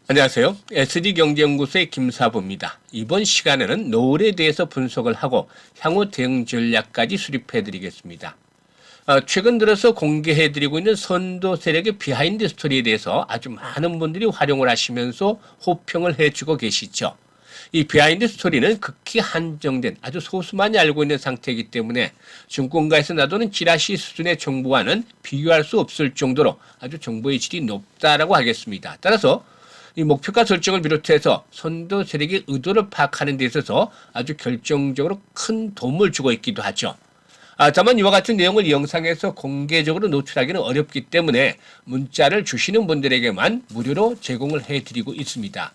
안녕하세요. SD경제연구소의 김사부입니다. 이번 시간에는 노을에 대해서 분석을 하고 향후 대응 전략까지 수립해 드리겠습니다. 최근 들어서 공개해 드리고 있는 선도 세력의 비하인드 스토리에 대해서 아주 많은 분들이 활용을 하시면서 호평을 해주고 계시죠. 이 비하인드 스토리는 극히 한정된 아주 소수만이 알고 있는 상태이기 때문에 증권가에서 놔두는 찌라시 수준의 정보와는 비교할 수 없을 정도로 아주 정보의 질이 높다라고 하겠습니다. 따라서 이 목표가 설정을 비롯해서 선도 세력의 의도를 파악하는 데 있어서 아주 결정적으로 큰 도움을 주고 있기도 하죠. 다만 이와 같은 내용을 영상에서 공개적으로 노출하기는 어렵기 때문에 문자를 주시는 분들에게만 무료로 제공을 해드리고 있습니다.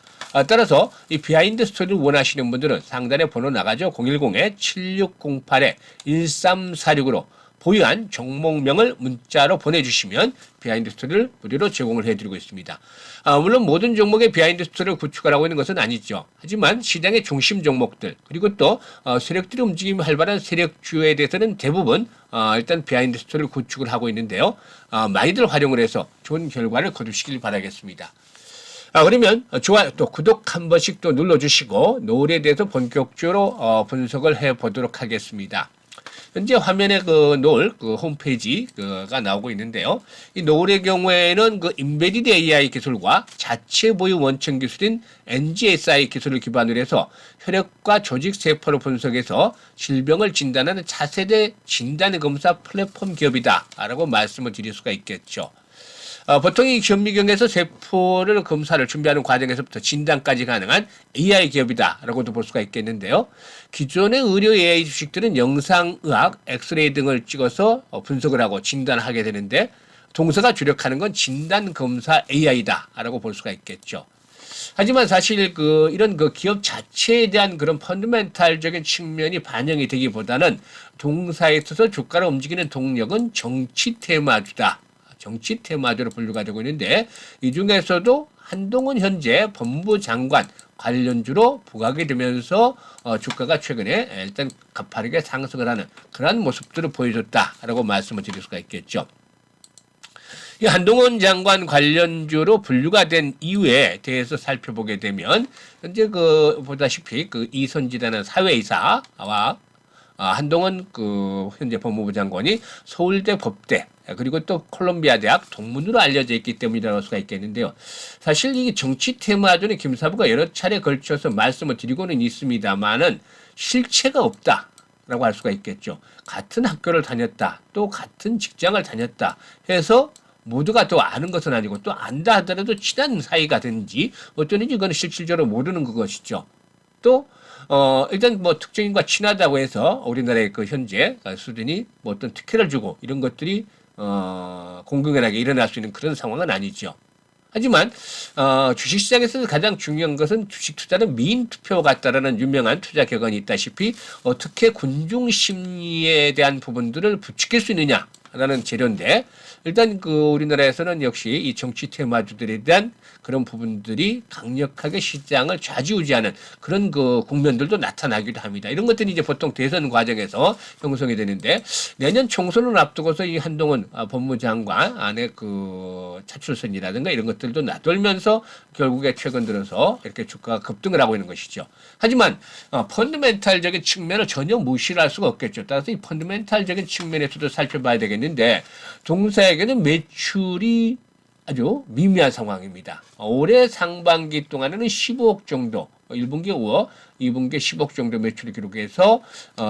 따라서 이 비하인드 스토리를 원하시는 분들은 상단에 번호 나가죠. 010-7608-1346으로 보유한 종목명을 문자로 보내주시면 비하인드 스토리를 무료로 제공을 해드리고 있습니다. 물론 모든 종목의 비하인드 스토리를 구축을 하고 있는 것은 아니죠. 하지만 시장의 중심 종목들 그리고 또 세력들이 움직임이 활발한 세력주에 대해서는 대부분 일단 비하인드 스토리를 구축을 하고 있는데요. 많이들 활용을 해서 좋은 결과를 거두시길 바라겠습니다. 그러면 좋아요 또 구독 한 번씩 또 눌러주시고 노을에 대해서 본격적으로 분석을 해보도록 하겠습니다. 현재 화면에 노을 홈페이지가 나오고 있는데요. 이 노을의 경우에는 인베디드 AI 기술과 자체 보유 원천 기술인 NGSI 기술을 기반으로 해서 혈액과 조직 세포를 분석해서 질병을 진단하는 차세대 진단 검사 플랫폼 기업이다라고 말씀을 드릴 수가 있겠죠. 보통 이 현미경에서 세포를 검사를 준비하는 과정에서부터 진단까지 가능한 AI 기업이다라고도 볼 수가 있겠는데요. 기존의 의료 AI 주식들은 영상의학, 엑스레이 등을 찍어서 분석을 하고 진단하게 되는데 동사가 주력하는 건 진단검사 AI다라고 볼 수가 있겠죠. 하지만 사실 이런 기업 자체에 대한 그런 펀더멘탈적인 측면이 반영이 되기보다는 동사에 있어서 주가를 움직이는 동력은 정치 테마주다. 정치 테마주로 분류가 되고 있는데 이 중에서도 한동훈 현재 법무부 장관 관련주로 부각이 되면서 주가가 최근에 일단 가파르게 상승을 하는 그러한 모습들을 보여줬다라고 말씀을 드릴 수가 있겠죠. 이 한동훈 장관 관련주로 분류가 된 이유에 대해서 살펴보게 되면 현재 보다시피 이선지라는 사회이사와 한동훈 현재 법무부 장관이 서울대 법대 그리고 또 콜롬비아 대학 동문으로 알려져 있기 때문이라고 할 수가 있겠는데요. 사실 이 정치 테마주는 김사부가 여러 차례 걸쳐서 말씀을 드리고는 있습니다만은 실체가 없다라고 할 수가 있겠죠. 같은 학교를 다녔다, 또 같은 직장을 다녔다 해서 모두가 또 아는 것은 아니고 또 안다 하더라도 친한 사이가 되는지 어쩌는지 그건 실질적으로 모르는 그것이죠. 또 일단 특정인과 친하다고 해서 우리나라의 현재 수준이 어떤 특혜를 주고 이런 것들이 공공연하게 일어날 수 있는 그런 상황은 아니죠. 하지만 주식시장에서 가장 중요한 것은 주식 투자는 미인 투표 같다라는 유명한 투자 격언이 있다시피 어떻게 군중 심리에 대한 부분들을 부추길 수 있느냐라는 재료인데 일단 우리나라에서는 역시 이 정치 테마주들에 대한 그런 부분들이 강력하게 시장을 좌지우지하는 그런 국면들도 나타나기도 합니다. 이런 것들이 이제 보통 대선 과정에서 형성이 되는데 내년 총선을 앞두고서 이 한동훈 법무장관 안에 차출선이라든가 이런 것들도 나돌면서 결국에 최근 들어서 이렇게 주가가 급등을 하고 있는 것이죠. 하지만 펀드멘탈적인 측면을 전혀 무시를 할 수가 없겠죠. 따라서 이 펀드멘탈적인 측면에서도 살펴봐야 되겠는데 동사에게는 매출이 아주 미미한 상황입니다. 올해 상반기 동안에는 15억 정도, 1분기 5억, 2분기 10억 정도 매출을 기록해서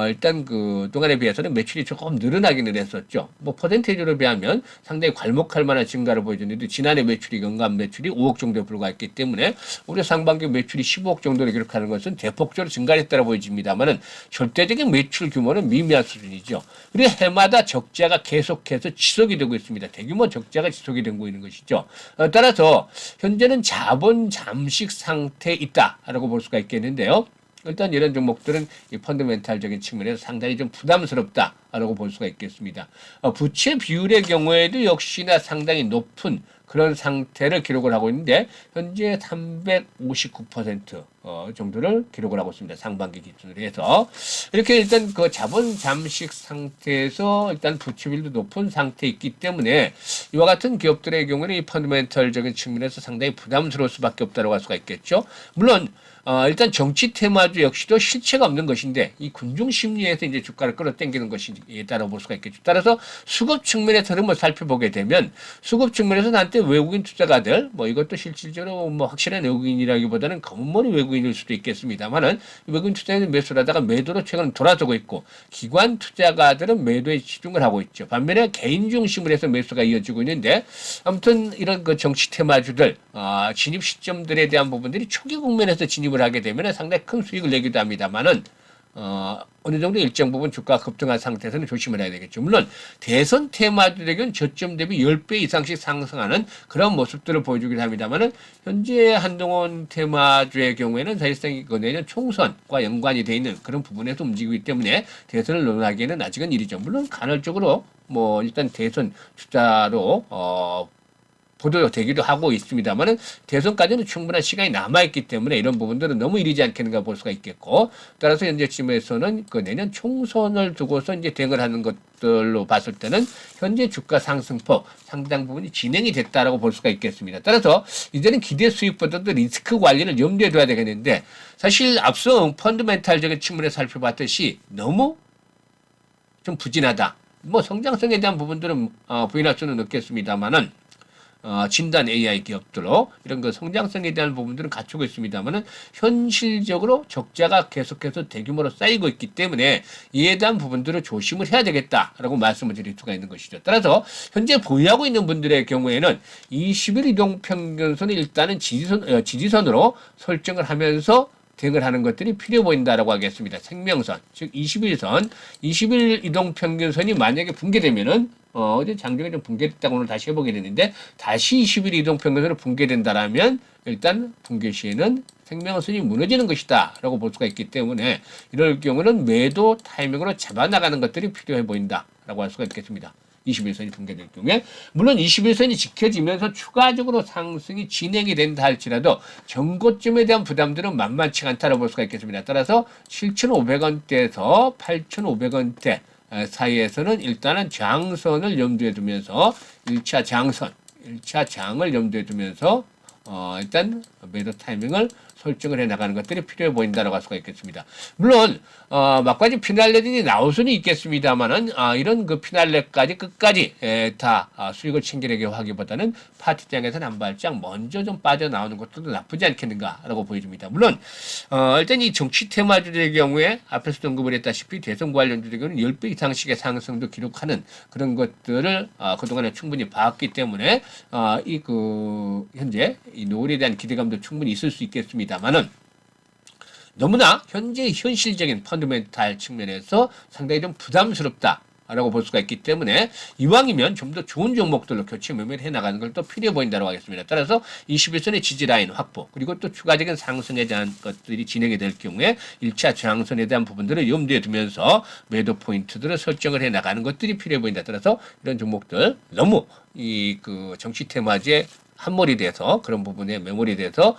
일단 동안에 비해서는 매출이 조금 늘어나기는 했었죠. 퍼센테이지로 비하면 상당히 괄목할 만한 증가를 보여줬는데 지난해 매출이 연간 매출이 5억 정도에 불과했기 때문에 올해 상반기 매출이 15억 정도를 기록하는 것은 대폭적으로 증가했다고 보여집니다만은 절대적인 매출 규모는 미미한 수준이죠. 그리고 해마다 적자가 계속해서 지속이 되고 있습니다. 대규모 적자가 지속이 되고 있는 것이죠. 따라서 현재는 자본 잠식 상태에 있다라고 볼 수가 있겠는데요. 일단 이런 종목들은 이 펀더멘탈적인 측면에서 상당히 좀 부담스럽다. 라고 볼 수가 있겠습니다. 부채 비율의 경우에도 역시나 상당히 높은 그런 상태를 기록을 하고 있는데 현재 359% 정도를 기록을 하고 있습니다. 상반기 기준으로 해서 이렇게 일단 그 자본 잠식 상태에서 일단 부채 비율도 높은 상태에 있기 때문에 이와 같은 기업들의 경우는 이 펀더멘털적인 측면에서 상당히 부담스러울 수밖에 없다고 할 수가 있겠죠. 물론 일단 정치 테마주 역시도 실체가 없는 것인데 이 군중 심리에서 이제 주가를 끌어당기는 것이 따라 볼 수가 있겠죠. 따라서 수급 측면에서 흐름을 살펴보게 되면 수급 측면에서 한때 외국인 투자가들 뭐 이것도 실질적으로 뭐 확실한 외국인이라기보다는 검은머리 외국인일 수도 있겠습니다만은 외국인 투자자는 매수를 하다가 매도로 최근 돌아서고 있고 기관 투자가들은 매도에 집중을 하고 있죠. 반면에 개인 중심으로 해서 매수가 이어지고 있는데 아무튼 이런 그 정치 테마주들 진입 시점들에 대한 부분들이 초기 국면에서 진입을 하게 되면 상당히 큰 수익을 내기도 합니다만은 어느 정도 일정 부분 주가가 급등한 상태에서는 조심을 해야 되겠죠. 물론 대선 테마주의 경우는 저점 대비 10배 이상씩 상승하는 그런 모습들을 보여주긴 합니다만은 현재 한동훈 테마주의 경우에는 사실상 내년 총선과 연관이 돼 있는 그런 부분에서 움직이기 때문에 대선을 논하기에는 아직은 이르죠. 물론 간헐적으로 뭐 일단 대선 투자로 보도되기도 하고 있습니다만은 대선까지는 충분한 시간이 남아있기 때문에 이런 부분들은 너무 이르지 않겠는가 볼 수가 있겠고 따라서 현재쯤에서는 그 내년 총선을 두고서 이제 대응을 하는 것들로 봤을 때는 현재 주가 상승폭 상당 부분이 진행이 됐다라고 볼 수가 있겠습니다. 따라서 이제는 기대 수익보다도 리스크 관리를 염두에 둬야 되겠는데 사실 앞서 펀드멘탈적인 측면에서 살펴봤듯이 너무 좀 부진하다. 뭐 성장성에 대한 부분들은 부인할 수는 없겠습니다만은 진단 AI 기업들로 이런 그 성장성에 대한 부분들은 갖추고 있습니다만은 현실적으로 적자가 계속해서 대규모로 쌓이고 있기 때문에 이에 대한 부분들을 조심을 해야 되겠다라고 말씀을 드릴 수가 있는 것이죠. 따라서 현재 보유하고 있는 분들의 경우에는 20일 이동 평균선을 일단은 지지선으로 설정을 하면서 대응을 하는 것들이 필요해 보인다라고 하겠습니다. 생명선, 즉 21선, 20일 이동 평균선이 만약에 붕괴되면은 어제 장중에 좀 붕괴됐다고 오늘 다시 해보게 됐는데 다시 20일 이동 평균선으로 붕괴된다라면 일단 붕괴 시에는 생명선이 무너지는 것이다라고 볼 수가 있기 때문에 이럴 경우는 매도 타이밍으로 잡아나가는 것들이 필요해 보인다라고 할 수가 있겠습니다. 21선이 붕괴될 경우에 물론 21선이 지켜지면서 추가적으로 상승이 진행이 된다 할지라도 전고점에 대한 부담들은 만만치가 않다고 볼 수가 있겠습니다. 따라서 7,500원대에서 8,500원대 사이에서는 일단은 장선을 염두에 두면서 1차 장을 염두에 두면서 일단 매도 타이밍을 설정을 해 나가는 것들이 필요해 보인다라고 할 수가 있겠습니다. 물론 막바지 피날레들이 나올 수는 있겠습니다만은 이런 그 피날레까지 끝까지 다 수익을 챙기려고 하기보다는 파티장에서는 한 발짝 먼저 좀 빠져나오는 것도 나쁘지 않겠는가라고 보여집니다. 물론 일단 이 정치 테마주의 경우에 앞에서 언급을 했다시피 대선 관련주의 경우는 10배 이상씩의 상승도 기록하는 그런 것들을 그동안에 충분히 봤기 때문에 현재 이 노을에 대한 기대감도 충분히 있을 수 있겠습니다만은 너무나 현재 현실적인 펀더멘탈 측면에서 상당히 좀 부담스럽다라고 볼 수가 있기 때문에 이왕이면 좀 더 좋은 종목들로 교체 매매를 해나가는 걸 또 필요해 보인다고 하겠습니다. 따라서 21선의 지지라인 확보 그리고 또 추가적인 상승에 대한 것들이 진행이 될 경우에 1차 저항선에 대한 부분들을 염두에 두면서 매도 포인트들을 설정을 해나가는 것들이 필요해 보인다. 따라서 이런 종목들 너무 정치 테마주의 함몰이 돼서 그런 부분에 매몰이 돼서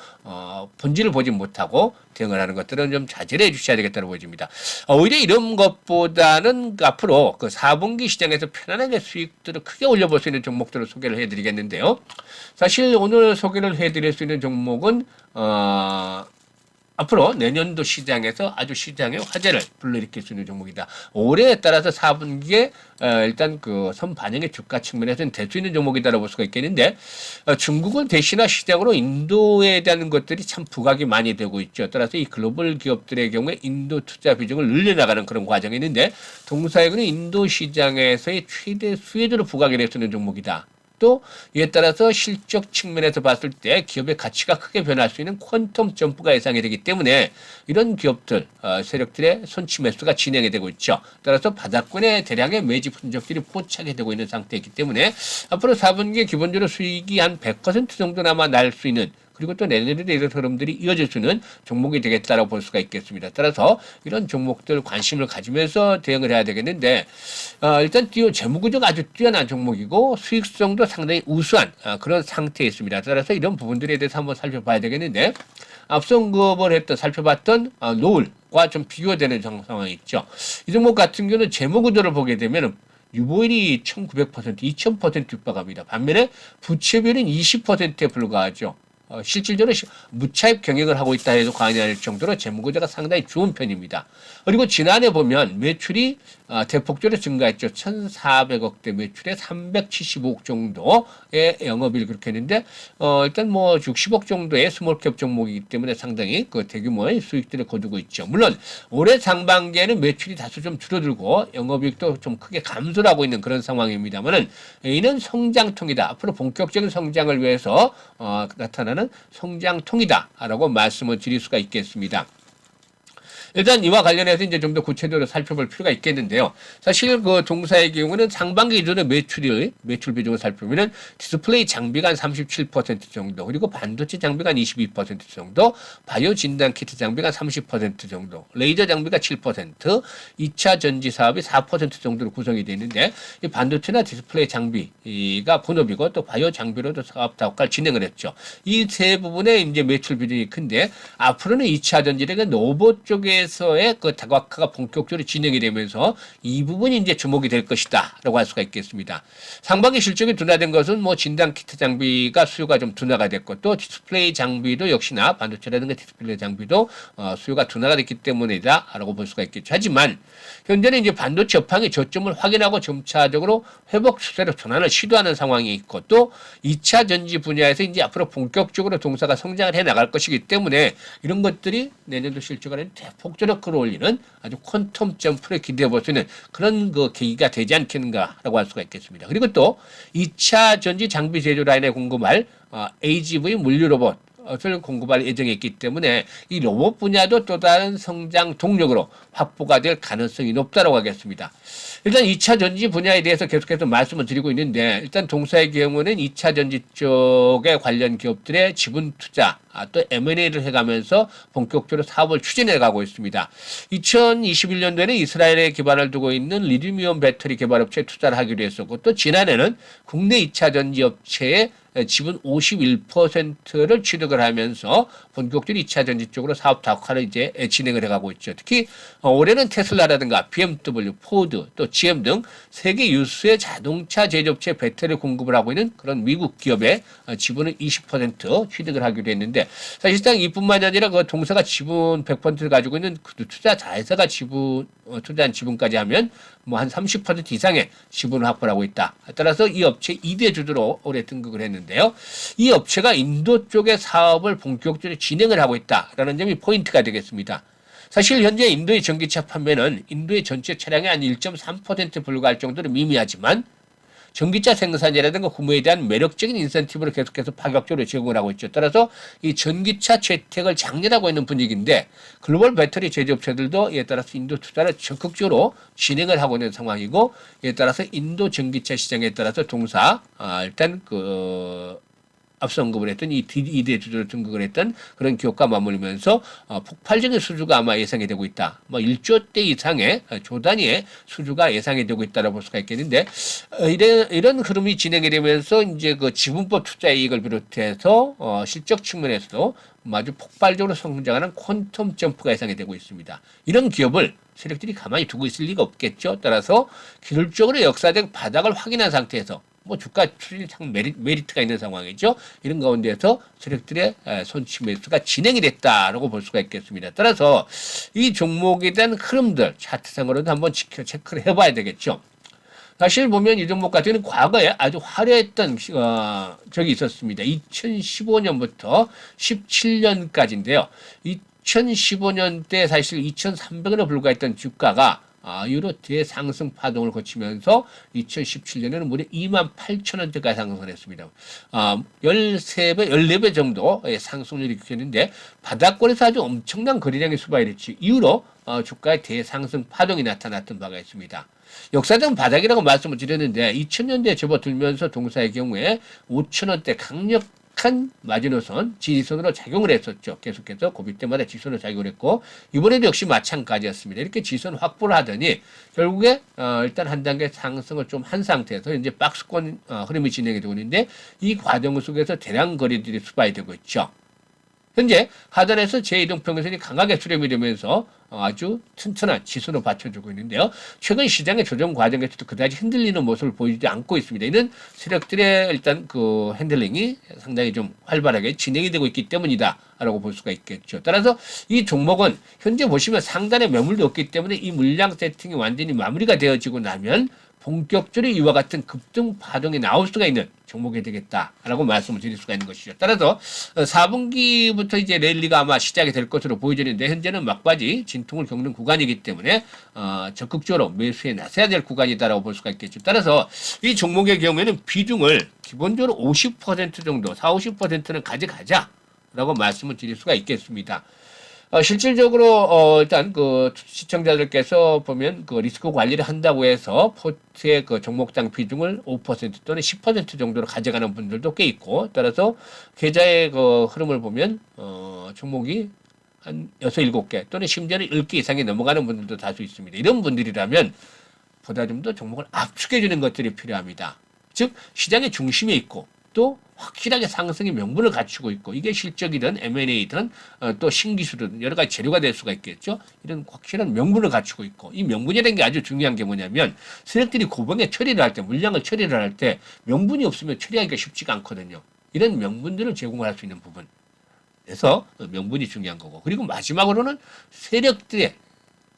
본질을 보지 못하고 대응을 하는 것들은 좀 자제를 해 주셔야 되겠다고 보여집니다. 오히려 이런 것보다는 앞으로 그 4분기 시장에서 편안하게 수익들을 크게 올려볼 수 있는 종목들을 소개를 해드리겠는데요. 사실 오늘 소개를 해드릴 수 있는 종목은 앞으로 내년도 시장에서 아주 시장의 화제를 불러일으킬 수 있는 종목이다. 올해에 따라서 4분기에 일단 그 선반영의 주가 측면에서는 될 수 있는 종목이다라고 볼 수가 있겠는데 중국은 대신화 시장으로 인도에 대한 것들이 참 부각이 많이 되고 있죠. 따라서 이 글로벌 기업들의 경우에 인도 투자 비중을 늘려나가는 그런 과정이 있는데 동사에는 인도 시장에서의 최대 수혜주로 부각이 될 수 있는 종목이다. 또 이에 따라서 실적 측면에서 봤을 때 기업의 가치가 크게 변할 수 있는 퀀텀 점프가 예상이 되기 때문에 이런 기업들 세력들의 손치 매수가 진행이 되고 있죠. 따라서 바닥권에 대량의 매집 흔적들이 포착이 되고 있는 상태이기 때문에 앞으로 4분기에 기본적으로 수익이 한 100% 정도나마 날 수 있는 그리고 또 내년에도 이런 흐름들이 이어질 수 있는 종목이 되겠다라고 볼 수가 있겠습니다. 따라서 이런 종목들 관심을 가지면서 대응을 해야 되겠는데 일단 재무구조가 아주 뛰어난 종목이고 수익성도 상당히 우수한 그런 상태에 있습니다. 따라서 이런 부분들에 대해서 한번 살펴봐야 되겠는데 앞서 언급을 살펴봤던 노을과 좀 비교되는 상황이 있죠. 이 종목 같은 경우는 재무구조를 보게 되면 유보율이 1900%, 2000% 육박합니다. 반면에 부채비율은 20%에 불과하죠. 실질적으로 무차입 경영을 하고 있다 해도 과언이 아닐 정도로 재무구조가 상당히 좋은 편입니다. 그리고 지난해 보면 매출이 대폭적으로 증가했죠. 1,400억대 매출에 375억 정도의 영업이익을 그렇게 했는데 일단 뭐 60억 정도의 스몰캡 종목이기 때문에 상당히 그 대규모의 수익들을 거두고 있죠. 물론 올해 상반기에는 매출이 다소 좀 줄어들고 영업이익도 좀 크게 감소를 하고 있는 그런 상황입니다만은 이는 성장통이다. 앞으로 본격적인 성장을 위해서 나타나는 성장통이다라고 말씀을 드릴 수가 있겠습니다. 일단 이와 관련해서 이제 좀 더 구체적으로 살펴볼 필요가 있겠는데요. 사실 그 동사의 경우는 상반기 기준의 매출 비중을 살펴보면 디스플레이 장비가 한 37% 정도, 그리고 반도체 장비가 한 22% 정도, 바이오 진단 키트 장비가 30% 정도, 레이저 장비가 7%, 2차 전지 사업이 4% 정도로 구성이 되어 있는데 이 반도체나 디스플레이 장비가 본업이고 또 바이오 장비로도 사업 다각화를 진행을 했죠. 이 세 부분의 이제 매출 비중이 큰데 앞으로는 2차 전지력의 로봇 쪽에 에서의 그 다각화가 본격적으로 진행이 되면서 이 부분이 이제 주목이 될 것이다라고 할 수가 있겠습니다. 상반기 실적이 둔화된 것은 뭐 진단 키트 장비가 수요가 좀 둔화가 됐고 또 디스플레이 장비도 역시나 반도체라든가 디스플레이 장비도 수요가 둔화가 됐기 때문이다라고 볼 수가 있겠죠. 하지만 현재는 이제 반도체 업황의 저점을 확인하고 점차적으로 회복 추세로 전환을 시도하는 상황이 있고 또 2차 전지 분야에서 이제 앞으로 본격적으로 동사가 성장을 해 나갈 것이기 때문에 이런 것들이 내년도 실적을 대폭적으로 끌어올리는 아주 퀀텀 점프를 기대해 볼 수 있는 그런 그 계기가 되지 않겠는가라고 할 수가 있겠습니다. 그리고 또 2차 전지 장비 제조 라인에 공급할 AGV 물류 로봇을 공급할 예정에 있기 때문에 이 로봇 분야도 또 다른 성장 동력으로 확보가 될 가능성이 높다고 하겠습니다. 일단 2차 전지 분야에 대해서 계속해서 말씀을 드리고 있는데 일단 동사의 경우는 2차 전지 쪽에 관련 기업들의 지분 투자 또 M&A를 해가면서 본격적으로 사업을 추진해 가고 있습니다. 2021년도에는 이스라엘에 기반을 두고 있는 리튬이온 배터리 개발 업체에 투자를 하기로 했었고 또 지난해는 국내 2차 전지 업체의 지분 51%를 취득을 하면서 본격적으로 2차 전지 쪽으로 사업 다각화를 이제 진행을 해가고 있죠. 특히 올해는 테슬라라든가 BMW, 포드, 또 GM 등 세계 유수의 자동차 제조업체 배터리를 공급을 하고 있는 그런 미국 기업의 지분을 20% 취득을 하기로 했는데 사실상 이뿐만이 아니라 그 동사가 지분 100%를 가지고 있는 그 투자 자회사가 투자한 지분까지 하면 뭐 한 30% 이상의 지분을 확보하고 있다. 따라서 이 업체 2대 주주로 올해 등극을 했는데요. 이 업체가 인도 쪽의 사업을 본격적으로 진행을 하고 있다라는 점이 포인트가 되겠습니다. 사실 현재 인도의 전기차 판매는 인도의 전체 차량의 한 1.3% 불과할 정도로 미미하지만 전기차 생산이라든가 구매에 대한 매력적인 인센티브를 계속해서 파격적으로 제공을 하고 있죠. 따라서 이 전기차 채택을 장려하고 있는 분위기인데 글로벌 배터리 제조업체들도 이에 따라서 인도 투자를 적극적으로 진행을 하고 있는 상황이고 이에 따라서 인도 전기차 시장에 따라서 동사 일단 앞서 언급을 했던 이2대 주주로 등극을 했던 그런 기업과 맞물리면서 폭발적인 수주가 아마 예상이 되고 있다. 뭐 1조 대 이상의 조 단위의 수주가 예상이 되고 있다라고 볼 수가 있겠는데 이런 흐름이 진행이 되면서 이제 그 지분법 투자 이익을 비롯해서 실적 측면에서도 아주 폭발적으로 성장하는 퀀텀 점프가 예상이 되고 있습니다. 이런 기업을 세력들이 가만히 두고 있을 리가 없겠죠. 따라서 기술적으로 역사적 바닥을 확인한 상태에서 뭐 주가 추진이 참 메리트가 있는 상황이죠. 이런 가운데서 세력들의 손치 매수가 진행이 됐다라고 볼 수가 있겠습니다. 따라서 이 종목에 대한 흐름들 차트상으로도 한번 체크를 해봐야 되겠죠. 사실 보면 이 종목 같은 경우는 과거에 아주 화려했던 적이 있었습니다. 2015년부터 17년까지인데요. 2015년 때 사실 2,300원에 불과했던 주가가 이후로 대상승 파동을 거치면서 2017년에는 무려 28,000원대까지 상승을 했습니다. 13배, 14배 정도의 상승률이 있었는데 바닥권에서 아주 엄청난 거래량이 수반했지 이후로 주가의 대상승 파동이 나타났던 바가 있습니다. 역사적 바닥이라고 말씀을 드렸는데 2000년대에 접어들면서 동사의 경우에 5,000원대 강력한 약한 마지노선, 지지선으로 작용을 했었죠. 계속해서 고비 때마다 지지선으로 작용을 했고 이번에도 역시 마찬가지였습니다. 이렇게 지지선 확보를 하더니 결국에 일단 한 단계 상승을 좀 한 상태에서 이제 박스권 흐름이 진행이 되고 있는데 이 과정 속에서 대량 거래들이 수반이 되고 있죠. 현재 하단에서 제2등평균선이 강하게 수렴이 되면서 아주 튼튼한 지수로 받쳐주고 있는데요. 최근 시장의 조정 과정에서도 그다지 흔들리는 모습을 보이지 않고 있습니다. 이는 세력들의 일단 그 핸들링이 상당히 좀 활발하게 진행이 되고 있기 때문이다라고 볼 수가 있겠죠. 따라서 이 종목은 현재 보시면 상단에 매물도 없기 때문에 이 물량 세팅이 완전히 마무리가 되어지고 나면 본격적으로 이와 같은 급등 파동이 나올 수가 있는 종목이 되겠다라고 말씀을 드릴 수가 있는 것이죠. 따라서 4분기부터 이제 랠리가 아마 시작이 될 것으로 보여지는데 현재는 막바지 진통을 겪는 구간이기 때문에 적극적으로 매수에 나서야 될 구간이다라고 볼 수가 있겠죠. 따라서 이 종목의 경우에는 비중을 기본적으로 50% 정도, 40~50%는 가져가자라고 말씀을 드릴 수가 있겠습니다. 실질적으로, 일단, 시청자들께서 보면, 리스크 관리를 한다고 해서, 포트의 종목당 비중을 5% 또는 10% 정도로 가져가는 분들도 꽤 있고, 따라서, 계좌의 흐름을 보면, 종목이 한 6, 7개 또는 심지어는 10개 이상이 넘어가는 분들도 다수 있습니다. 이런 분들이라면, 보다 좀 더 종목을 압축해주는 것들이 필요합니다. 즉, 시장의 중심에 있고, 또 확실하게 상승의 명분을 갖추고 있고 이게 실적이든 M&A든 또 신기술이든 여러 가지 재료가 될 수가 있겠죠. 이런 확실한 명분을 갖추고 있고 이 명분이라는 게 아주 중요한 게 뭐냐면 세력들이 고봉에 처리를 할 때 물량을 처리를 할 때 명분이 없으면 처리하기가 쉽지가 않거든요. 이런 명분들을 제공할 수 있는 부분. 그래서 명분이 중요한 거고 그리고 마지막으로는 세력들의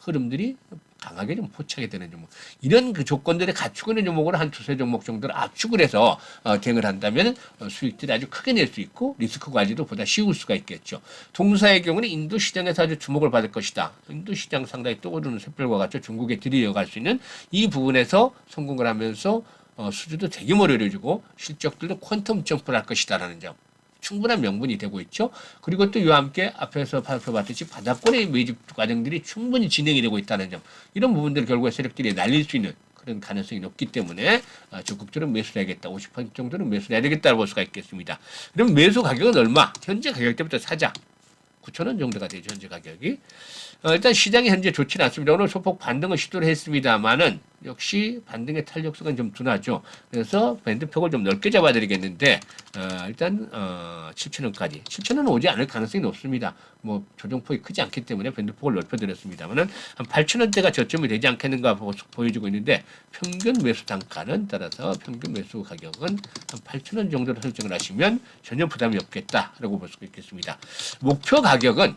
흐름들이 강하게 좀 포착이 되는 종목. 이런 그 조건들을 갖추고 있는 종목으로 한 두세 종목 정도를 압축을 해서 대응을 한다면 수익들이 아주 크게 낼 수 있고 리스크 관리도 보다 쉬울 수가 있겠죠. 동사의 경우는 인도 시장에서 아주 주목을 받을 것이다. 인도 시장 상당히 떠오르는 샛별과 같이 중국에 들이어갈 수 있는 이 부분에서 성공을 하면서 수주도 되게 어려워지고 실적들도 퀀텀 점프를 할 것이다라는 점. 충분한 명분이 되고 있죠. 그리고 또 이와 함께 앞에서 살펴봤듯이 바닥권의 매집 과정들이 충분히 진행이 되고 있다는 점. 이런 부분들 결국에 세력들이 날릴 수 있는 그런 가능성이 높기 때문에 적극적으로 매수를 해야겠다. 50% 정도는 매수를 해야 되겠다고 볼 수가 있겠습니다. 그럼 매수 가격은 얼마? 현재 가격대부터 사자. 9,000원 정도가 되죠. 현재 가격이. 일단 시장이 현재 좋지는 않습니다. 오늘 소폭 반등을 시도를 했습니다만은 역시 반등의 탄력성은 좀 둔하죠. 그래서 밴드폭을 좀 넓게 잡아드리겠는데 일단 7,000원까지 7,000원은 오지 않을 가능성이 높습니다. 뭐 조정폭이 크지 않기 때문에 밴드폭을 넓혀드렸습니다만은 한 8,000원대가 저점이 되지 않겠는가 보여지고 있는데 평균 매수 단가는 따라서 평균 매수 가격은 한 8,000원 정도로 설정을 하시면 전혀 부담이 없겠다라고 볼 수가 있겠습니다. 목표 가격은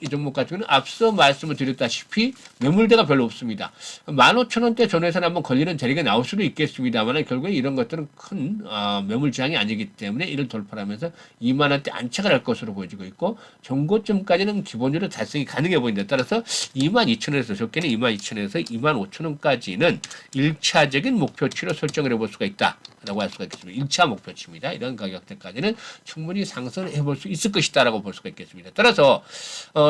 이 종목 같은 경우는 앞서 말씀을 드렸다시피 매물대가 별로 없습니다. 15,000원대 전후에서는 한번 걸리는 자리가 나올 수도 있겠습니다만 결국에 이런 것들은 큰 매물 저항이 아니기 때문에 이를 돌파하면서 2만원대 안착을 할 것으로 보여지고 있고 전고점까지는 기본적으로 달성이 가능해 보인다. 따라서 22,000원에서 적게는 22,000원에서 25,000원까지는 1차적인 목표치로 설정을 해볼 수가 있다. 라고 할 수가 있겠습니다. 1차 목표치입니다. 이런 가격대까지는 충분히 상승을 해볼 수 있을 것이다 라고 볼 수가 있겠습니다. 따라서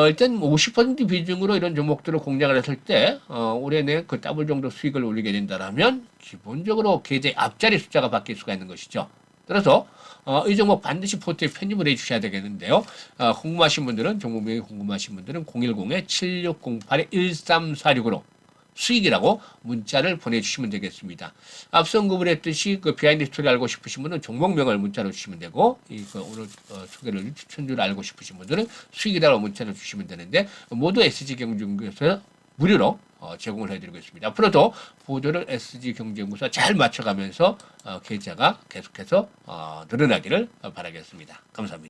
일단 50% 비중으로 이런 종목들을 공략을 했을 때 올해 내 그 더블 정도 수익을 올리게 된다면 기본적으로 계좌의 앞자리 숫자가 바뀔 수가 있는 것이죠. 따라서 이 종목 반드시 포트에 편입을 해주셔야 되겠는데요. 궁금하신 분들은 종목명이 궁금하신 분들은 010-7608-1346으로 수익이라고 문자를 보내주시면 되겠습니다. 앞서 언급을 했듯이 그 비하인드 스토리 알고 싶으신 분은 종목명을 문자로 주시면 되고 오늘 소개를 추천주를 알고 싶으신 분들은 수익이라고 문자를 주시면 되는데 모두 SG경제연구소에서 무료로 제공을 해드리고 있습니다. 앞으로도 보조를 SG경제연구소와 잘 맞춰가면서 계좌가 계속해서 늘어나기를 바라겠습니다. 감사합니다.